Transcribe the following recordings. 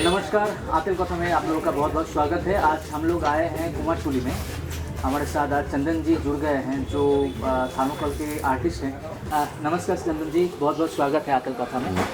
नमस्कार, आतिल कथा में आप लोगों का बहुत बहुत स्वागत है। आज हम लोग आए हैं कुमारटुली में। हमारे साथ आज चंदन जी जुड़ गए हैं जो थार्मोकोल के आर्टिस्ट हैं। नमस्कार चंदन जी, बहुत बहुत स्वागत है आतिल कथा में।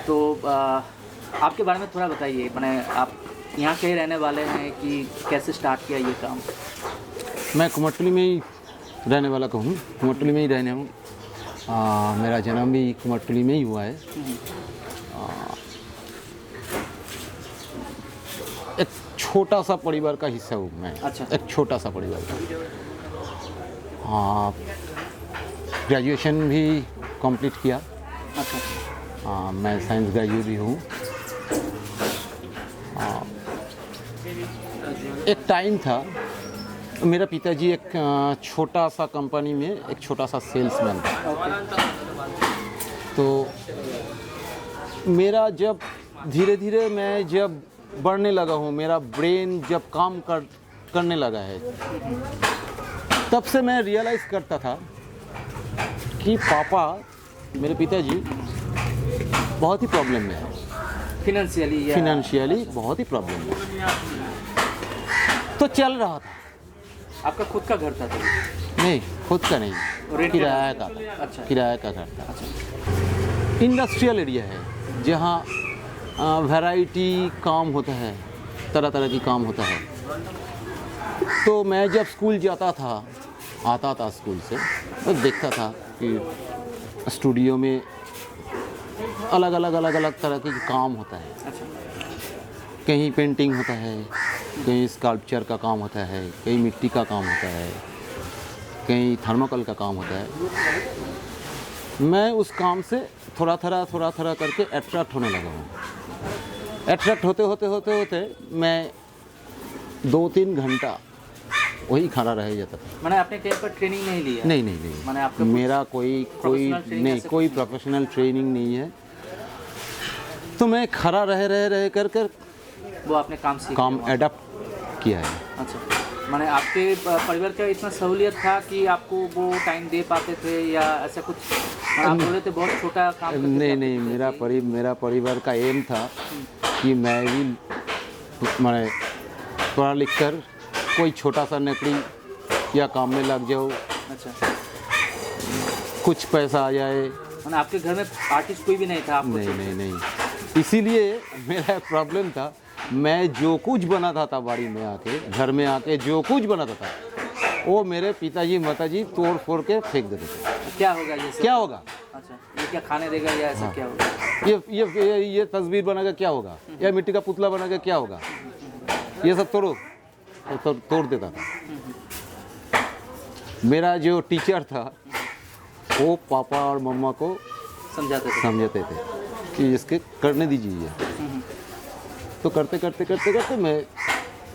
तो आपके बारे में थोड़ा बताइए, मैंने आप यहाँ के रहने वाले हैं कि कैसे स्टार्ट किया ये काम? मैं कुमारटुली में ही रहने वाला हूँ, कुमारटुली में ही रहने हूँ। मेरा जन्म भी कुमारटुली में ही हुआ है। एक छोटा सा परिवार का हिस्सा हूँ मैं। अच्छा। एक छोटा सा परिवार का। ग्रेजुएशन भी कंप्लीट किया। अच्छा। मैं साइंस ग्रेजुएट भी हूँ। एक टाइम था, मेरा पिताजी एक छोटा सा कंपनी में एक छोटा सा सेल्समैन था। तो मेरा जब धीरे धीरे मैं जब बढ़ने लगा हूँ, मेरा ब्रेन जब काम करने लगा है, तब से मैं रियलाइज़ करता था कि पापा, मेरे पिताजी बहुत ही प्रॉब्लम में है। फिनेंशियली बहुत ही प्रॉब्लम में है। तो चल रहा था। आपका खुद का घर था तभी? नहीं, खुद का नहीं, किराया का। अच्छा। किराया का घर था। अच्छा। इंडस्ट्रियल एरिया है जहाँ वैरायटी काम होता है, तरह तरह की काम होता है। तो मैं जब स्कूल जाता था, आता था स्कूल से, तो देखता था कि स्टूडियो में अलग अलग तरह के काम होता है। अच्छा। कहीं पेंटिंग होता है, कहीं स्कल्पचर का काम होता है, कहीं मिट्टी का काम होता है, कहीं थर्मोकोल का काम होता है। मैं उस काम से थोड़ा थोड़ा करके अट्रैक्ट होने लगा हूँ। अट्रैक्ट होते मैं 2-3 घंटा वही खड़ा रह जाता था। मैंने आपने कहीं पर ट्रेनिंग नहीं लिया? नहीं। मैंने आपका मेरा कोई प्रोफेशनल ट्रेनिंग नहीं है। तो मैं खड़ा रह कर वो आपने काम एडप्ट किया है। अच्छा। मैंने आपके परिवार का इतना सहूलियत था कि आपको वो टाइम दे पाते थे या ऐसा कुछ? आप बोले थे बहुत छोटा काम करते थे। नहीं, मेरा परिवार का एम था कि मैं भी मैं पढ़ा लिख कर कोई छोटा सा नौकरी या काम में लग जाऊँ। अच्छा। कुछ पैसा आ जाए। मैंने आपके घर में आर्टिस्ट कोई भी नहीं था? आपको नहीं। इसीलिए मेरा एक प्रॉब्लम था। मैं जो कुछ बनाता था बाड़ी में आके, घर में आके जो कुछ बनाता था, वो मेरे पिताजी माताजी तोड़ फोड़ के फेंक देते थे। क्या होगा ये सब? क्या होगा? अच्छा, ये क्या खाने देगा या ऐसा? हाँ। क्या होगा? ये तस्वीर बनाकर क्या होगा, या मिट्टी का पुतला बनाकर क्या होगा, ये सब तोड़ देता था। मेरा जो टीचर था वो पापा और मम्मा को समझाते थे कि इसके करने दीजिए। तो करते मैं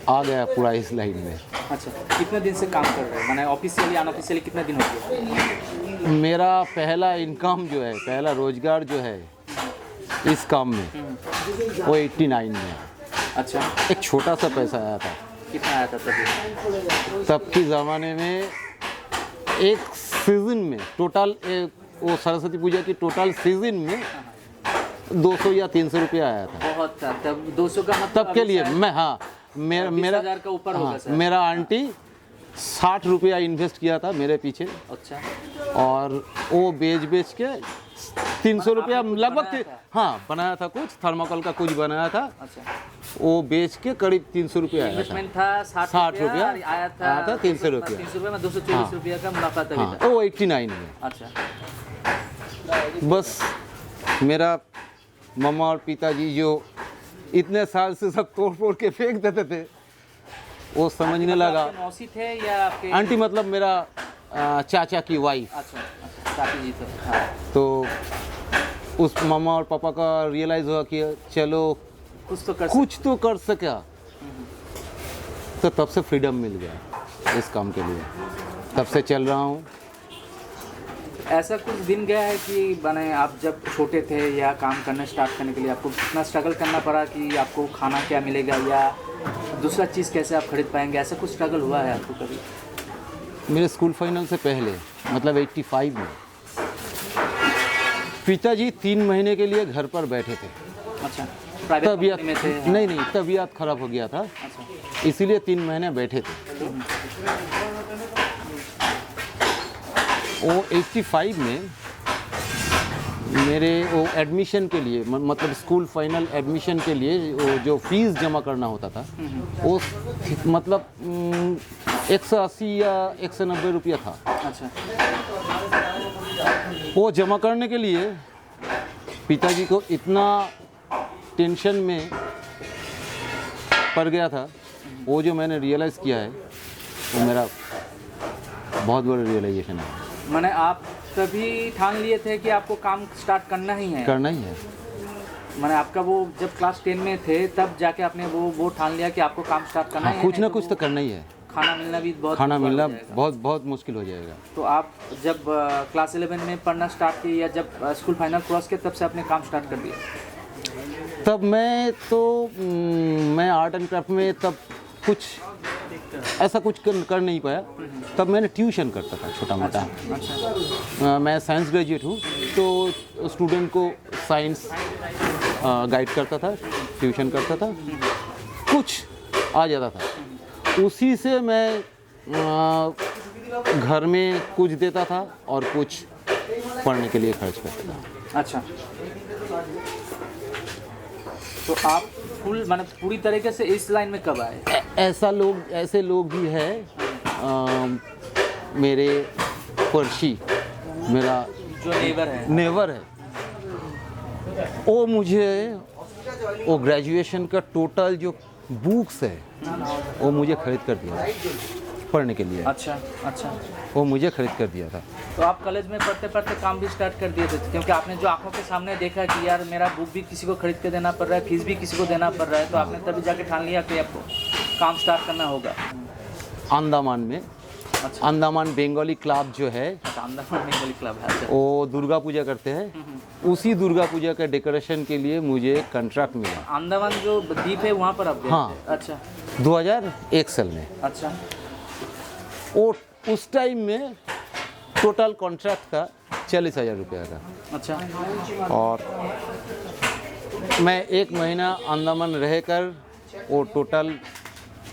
आ गया पूरा इस लाइन में। अच्छा। कितने दिन से काम कर रहे हैं? मैंने ऑफिशियली अनऑफिशियली कितने दिन हो गए? मेरा पहला इनकम जो है, पहला रोजगार जो है इस काम में, वो 89 में। अच्छा। एक छोटा सा पैसा आया था। कितना आया था तभी? तब के ज़माने में एक सीज़न में टोटल, वो सरस्वती पूजा की टोटल सीज़न में 200 या 300 रुपया आया था। बहुत था तब। 200 का मतलब तब के लिए मैं, हाँ, मेरा 20,000 का ऊपर होगा सर। मेरा आंटी 60 रुपया इन्वेस्ट किया था मेरे पीछे। अच्छा। और वो बेच के 300 रुपया लगभग, हाँ, बनाया था। कुछ थर्मोकोल का कुछ बनाया था। अच्छा। वो बेच के करीब 300 रुपया आया था। इन्वेस्टमेंट था 60 रुपया, आया था 300 रुपया। 300 रुपया में 240 रुपया का मुनाफा तभी हाँ, था। वो 89 में। अच्छा। बस मेरा मम्मा और पिताजी जो इतने साल से सब तोड़ फोड़ के फेंक देते थे, वो समझने लगा। मौसी थे या आपके? आंटी मतलब मेरा चाचा की वाइफ। अच्छा, चाची जी थे। हाँ। तो उस मम्मा और पापा का रियलाइज़ हुआ कि चलो कुछ तो कर सका। तो तब से फ्रीडम मिल गया इस काम के लिए। तब से चल रहा हूँ। ऐसा कुछ दिन गया है कि बने आप जब छोटे थे या काम करना स्टार्ट करने के लिए आपको कितना स्ट्रगल करना पड़ा कि आपको खाना क्या मिलेगा या दूसरा चीज़ कैसे आप खरीद पाएंगे? ऐसा कुछ स्ट्रगल हुआ है आपको कभी? मेरे स्कूल फाइनल से पहले, मतलब 85 में, पिताजी 3 महीने के लिए घर पर बैठे थे। अच्छा। प्राइवेट तबीयत कंपनी में थे? नहीं, तबीयत खराब हो गया था, अच्छा। इसीलिए 3 महीने बैठे थे। वो 85 में मेरे वो एडमिशन के लिए मतलब स्कूल फाइनल एडमिशन के लिए वो जो फीस जमा करना होता था वो मतलब 180 या 190 रुपया था। अच्छा। वो जमा करने के लिए पिताजी को इतना टेंशन में पड़ गया था। वो जो मैंने रियलाइज़ किया है वो मेरा बहुत बड़ा रियलाइजेशन है। मैंने आप तभी ठान लिए थे कि आपको काम स्टार्ट करना ही है? करना ही है। मैंने आपका वो जब क्लास 10 में थे तब जाके आपने वो ठान लिया कि आपको काम स्टार्ट करना हाँ, ही है? कुछ ना कुछ तो करना ही है। खाना मिलना भी बहुत खाना मुश्किल मिलना हो जाएगा। बहुत मुश्किल हो जाएगा। तो आप जब क्लास 11 में पढ़ना स्टार्ट किए या जब स्कूल फाइनल क्रॉस किया तब से आपने काम स्टार्ट कर दिया? तब मैं आर्ट एंड क्राफ्ट में तब कुछ ऐसा कुछ कर नहीं पाया। तब मैंने ट्यूशन करता था छोटा मोटा। अच्छा। मैं साइंस ग्रेजुएट हूँ तो स्टूडेंट को साइंस गाइड करता था, ट्यूशन करता था, कुछ आ जाता था। उसी से मैं घर में कुछ देता था और कुछ पढ़ने के लिए खर्च करता था। अच्छा। तो आप फुल माने पूरी तरीके से इस लाइन में कब आए? ऐसे लोग भी हैं। मेरे पड़ोसी, मेरा जो नेबर है, वो मुझे वो ग्रेजुएशन का टोटल जो बुक्स है वो मुझे खरीद कर दिया पढ़ने के लिए। अच्छा। वो मुझे खरीद कर दिया था। तो आप कॉलेज में पढ़ते पढ़ते काम भी स्टार्ट कर दिए थे क्योंकि आपने जो आंखों के सामने देखा कि यार मेरा बुक भी किसी को खरीद के देना पड़ रहा है, फीस भी किसी को देना पड़ रहा है, तो आपने तभी जाके ठान लिया कि आपको काम स्टार्ट करना होगा। अंडमान में अच्छा। अंडमान बंगाली क्लब जो है, अंडमान बंगाली क्लब है। अच्छा। वो दुर्गा पूजा करते हैं। उसी दुर्गा पूजा का डेकोरेशन के लिए मुझे कॉन्ट्रैक्ट मिला। अंडमान जो द्वीप है वहाँ पर आप गए थे? हाँ। अच्छा। 2001 साल में। अच्छा। वो उस टाइम में टोटल कॉन्ट्रैक्ट था 40,000 रुपया का। अच्छा। और मैं 1 महीना अंडमान रहकर वो टोटल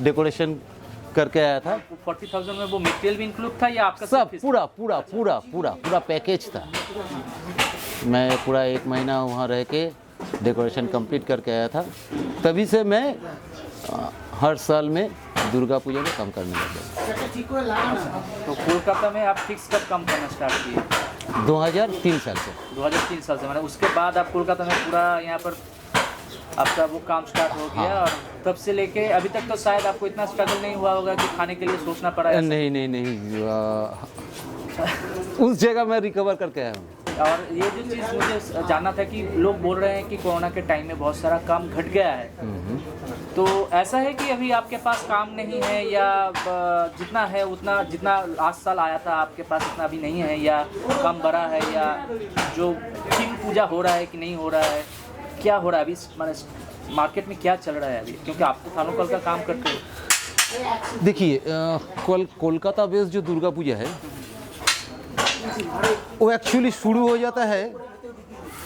डेकोरेशन करके आया था। 40,000 में वो मटेरियल भी इंक्लूड था या आपका सब सिर्फ पूरा पैकेज था। मैं पूरा 1 महीना वहाँ रह के डेकोरेशन कंप्लीट करके आया था। तभी से मैं हर साल में दुर्गा पूजा में काम करने लगा। तो कोलकाता में आप फिक्स कब काम करना स्टार्ट किए? 2003 साल से। 2003 साल से मैंने उसके बाद आप कोलकाता में पूरा यहाँ पर आपका वो काम स्टार्ट हो गया। हाँ। और तब से लेके अभी तक तो शायद आपको इतना स्ट्रगल नहीं हुआ होगा कि खाने के लिए सोचना पड़ा है? नहीं उस जगह मैं रिकवर करके आया हूँ। और ये जो चीज़ मुझे जानना था कि लोग बोल रहे हैं कि कोरोना के टाइम में बहुत सारा काम घट गया है, तो ऐसा है कि अभी आपके पास काम नहीं है या जितना है उतना जितना लास्ट साल आया था आपके पास उतना अभी नहीं है, या कम बढ़ा है, या जो थीम पूजा हो रहा है कि नहीं हो रहा है, क्या हो रहा है अभी माने मार्केट में क्या चल रहा है अभी, क्योंकि आप तो थानोकल का काम करते हो? देखिए कोलकाता बेस्ड जो दुर्गा पूजा है वो एक्चुअली शुरू हो जाता है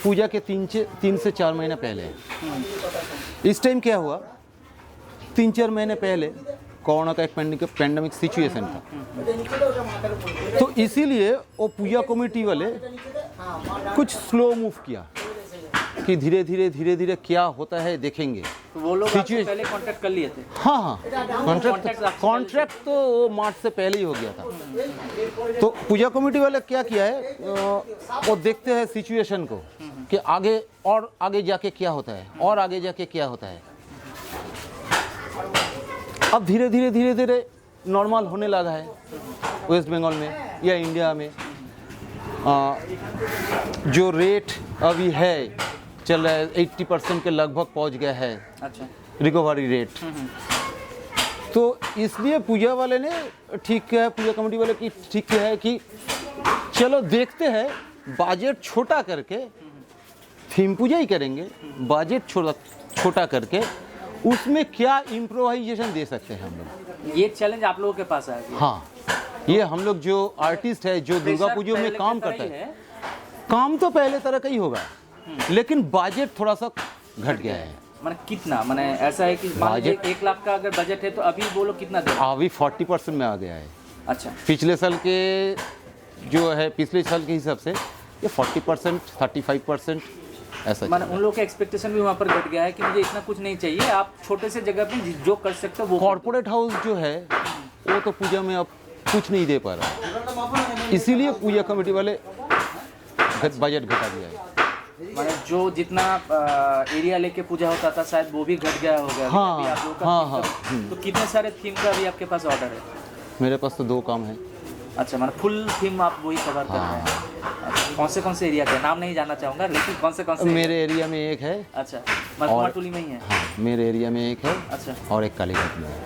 पूजा के 3 से 4 महीने पहले। इस टाइम क्या हुआ, 3-4 महीने पहले कोरोना का एक पैंडेमिक सिचुएशन था, तो इसीलिए वो पूजा कमेटी वाले कुछ स्लो मूव किया कि धीरे धीरे क्या होता है देखेंगे। तो वो लोग आपसे पहले कांटेक्ट कर लिए थे? हाँ, कॉन्ट्रैक्ट तो वो मार्च से पहले ही हो गया था। तो पूजा कमेटी वाले क्या किया है, वो देखते हैं सिचुएशन को कि आगे जाके क्या होता है और आगे जाके क्या होता है। अब धीरे धीरे नॉर्मल होने लगा है वेस्ट बंगाल में या इंडिया में। जो रेट अभी है चल रहा है 80% के लगभग पहुंच गया है। अच्छा। Recovery rate. तो इसलिए पूजा वाले ने ठीक किया है, पूजा कमेटी वाले की ठीक किया है कि चलो देखते हैं, बजट छोटा करके थीम पूजा ही करेंगे, बजट छोटा करके उसमें क्या इम्प्रोवाइजेशन दे सकते हैं हम लोग। ये चैलेंज आप लोगों के पास आया? हाँ, ये हम लोग जो आर्टिस्ट है जो दुर्गा पूजा में काम करता है, काम तो पहले तरह का ही होगा लेकिन बजट थोड़ा सा घट गया है। मैंने कितना मैंने ऐसा है कि मान लीजिए बजट- 1 लाख का अगर बजट है तो अभी बोलो कितना दे? अभी 40% में आ गया है। अच्छा, पिछले साल के जो है पिछले साल के हिसाब से ये 40% 35% ऐसा मैंने उन लोगों के एक्सपेक्टेशन भी वहाँ पर घट गया है कि मुझे इतना कुछ नहीं चाहिए, आप छोटे से जगह पे जो कर सकते हो वो कर दो। कॉर्पोरेट हाउस जो है वो तो पूजा में अब कुछ नहीं दे पा रहा, इसीलिए पूजा कमेटी वाले बजट घटा दिया है। मैंने जो जितना एरिया लेके पूजा होता था शायद वो भी घट गया होगा। हाँ, अभी आप लोगों का हाँ, थीम का- तो कितने सारे थीम का अभी आपके पास ऑर्डर है? मेरे पास तो 2 काम है। अच्छा, मैंने फुल थीम आप वही कवर कर रहे हैं। अच्छा, कौन से एरिया के नाम नहीं जानना चाहूँगा, लेकिन कौन से मेरे एरिया में एक है। अच्छा, कुमारटुली में ही है। हाँ, मेरे एरिया में एक है अच्छा और एक कालीघाट में है।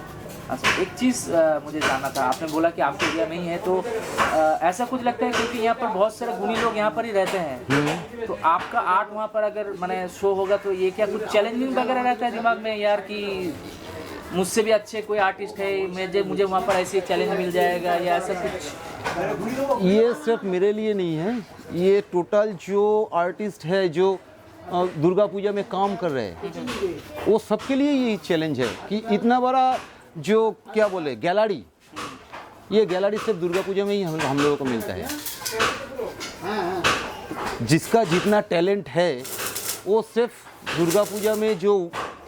अच्छा, एक चीज़ मुझे जानना था, आपने बोला कि आपके एरिया में ही है, तो ऐसा कुछ लगता है क्योंकि यहाँ पर बहुत सारे गुणी लोग यहाँ पर ही रहते हैं, तो आपका आर्ट वहाँ पर अगर मैंने शो होगा तो ये क्या कुछ चैलेंजिंग वगैरह रहता है दिमाग में यार कि मुझसे भी अच्छे कोई आर्टिस्ट है, मुझे वहाँ पर ऐसे चैलेंज मिल जाएगा या ऐसा कुछ? ये सिर्फ मेरे लिए नहीं है, ये टोटल जो आर्टिस्ट है जो दुर्गा पूजा में काम कर रहे हैं वो सबके लिए ये चैलेंज है कि इतना बड़ा जो क्या बोले गैलरी, ये गैलरी सिर्फ दुर्गा पूजा में ही हम लोगों को मिलता है। जिसका जितना टैलेंट है वो सिर्फ दुर्गा पूजा में जो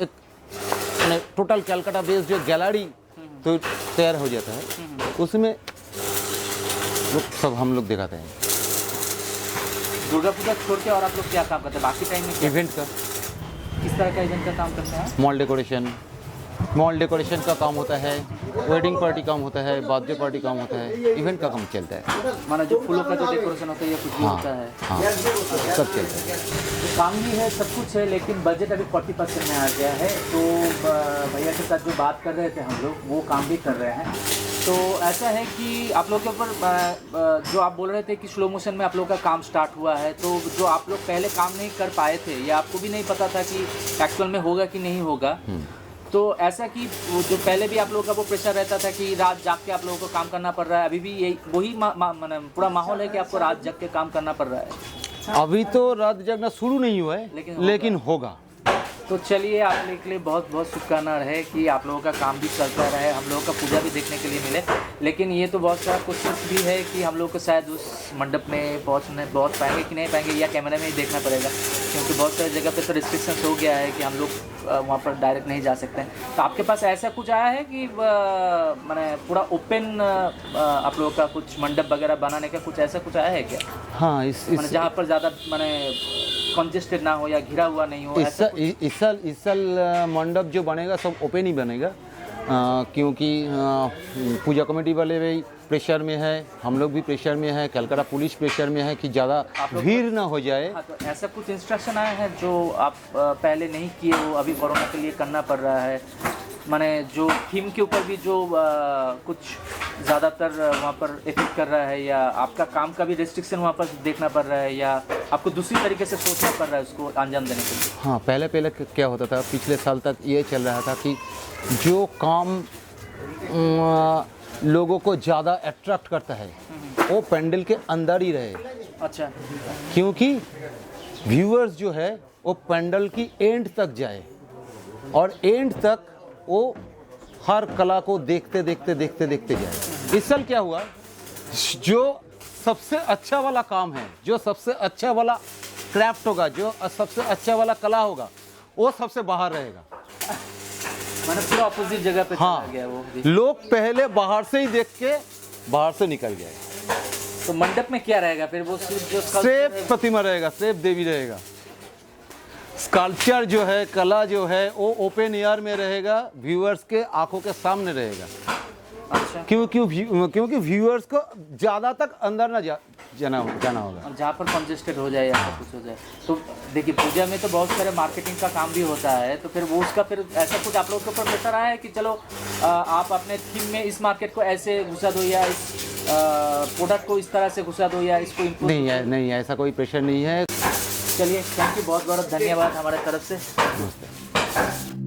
एक टोटल कलकत्ता बेस्ड जो गैलरी तो तैयार हो जाता है उसमें वो सब हम लोग दिखाते हैं। दुर्गा पूजा छोड़ के और आप लोग क्या काम करते हैं बाकी टाइम में? इवेंट का, किस तरह का इवेंट का काम करते हैं? मॉल डेकोरेशन का काम होता है, वेडिंग पार्टी काम होता है, बर्थडे पार्टी काम होता है, इवेंट का काम चलता है। माना जो फूलों का जो डेकोरेशन होता है या कुछ भी हाँ, होता है, हाँ, सब चलता है। तो काम भी है, सब कुछ है, लेकिन बजट अभी 40% में आ गया है। तो भैया के साथ जो बात कर रहे थे हम लोग वो काम भी कर रहे हैं। तो ऐसा है कि आप लोग के ऊपर जो आप बोल रहे थे कि स्लो मोशन में आप लोग का काम स्टार्ट हुआ है, तो जो आप लोग पहले काम नहीं कर पाए थे या आपको भी नहीं पता था कि एक्चुअल में होगा कि नहीं होगा, तो ऐसा कि जो पहले भी आप लोगों का वो प्रेशर रहता था कि रात जाग के आप लोगों को काम करना पड़ रहा है, अभी भी यही वही पूरा माहौल है कि आपको रात जग के काम करना पड़ रहा है? अभी तो रात जगना शुरू नहीं हुआ है, लेकिन होगा। तो चलिए, आप लोगों के लिए बहुत बहुत शुभकामना रहे कि आप लोगों का काम भी चलता रहे, हम लोगों का पूजा भी देखने के लिए मिले। लेकिन ये तो बहुत सारा कोशिश भी है कि हम लोग को शायद उस मंडप में पहुँच पाएंगे कि नहीं पाएंगे, या कैमरे में ही देखना पड़ेगा, क्योंकि बहुत सारी जगह पे तो रिस्ट्रिक्शंस हो गया है कि हम लोग वहाँ पर डायरेक्ट नहीं जा सकते हैं। तो आपके पास ऐसा कुछ आया है कि मैंने पूरा ओपन आप लोगों का कुछ मंडप वगैरह बनाने का कुछ ऐसा कुछ आया है क्या? हाँ, मैंने जहाँ पर ज़्यादा मैंने कंजेस्टेड ना हो या घिरा हुआ नहीं हो। इस साल मंडप जो बनेगा सब ओपन ही बनेगा, क्योंकि पूजा कमेटी वाले भी प्रेशर में है, हम लोग भी प्रेशर में है, कलकत्ता पुलिस प्रेशर में है कि ज़्यादा भीड़ ना हो जाए। हाँ, तो ऐसा कुछ इंस्ट्रक्शन आया है जो आप पहले नहीं किए वो अभी कोरोना के लिए करना पड़ रहा है? माने जो थीम के ऊपर भी जो कुछ ज़्यादातर वहाँ पर इफेक्ट कर रहा है, या आपका काम का भी रिस्ट्रिक्शन वहाँ पर देखना पड़ रहा है, या आपको दूसरी तरीके से सोचना पड़ रहा है उसको अंजाम देने के लिए? हाँ, पहले क्या होता था, पिछले साल तक ये चल रहा था कि जो काम लोगों को ज़्यादा अट्रैक्ट करता है वो पेंडल के अंदर ही रहे। अच्छा, क्योंकि व्यूअर्स जो है वो पेंडल की एंड तक जाए और एंड तक वो हर कला को देखते जाए। इस साल क्या हुआ, जो सबसे अच्छा वाला काम है, जो सबसे अच्छा वाला क्राफ्ट होगा, जो सबसे अच्छा वाला कला होगा, वो सबसे बाहर रहेगा। मैंने पूरा अपोजिट जगह पे हाँ, चला गया वो। लोग पहले बाहर से ही देख के बाहर से निकल गए। तो मंडप में क्या रहेगा फिर? वो जो सिर्फ प्रतिमा रहेगा, सिर्फ देवी रहेगा। स्कल्पचर जो है, कला जो है वो ओपन एयर में रहेगा, व्यूअर्स के आंखों के सामने रहेगा। अच्छा, क्योंकि व्यूअर्स को ज़्यादा तक अंदर ना जाना होगा, जहाँ पर कंजेस्टेड हो जाए या ऐसा कुछ हो जाए। तो देखिए, पूजा में तो बहुत सारे मार्केटिंग का काम भी होता है, तो फिर वो उसका फिर ऐसा कुछ आप लोगों के ऊपर प्रेशर आया है कि चलो आप अपने थीम में इस मार्केट को ऐसे घुसा दो, या इस प्रोडक्ट को इस तरह से घुसा दो, या इसको इम्प्रूव? नहीं, ऐसा कोई प्रेशर नहीं है। चलिए, थैंक यू, बहुत बहुत धन्यवाद हमारे तरफ से। नमस्ते।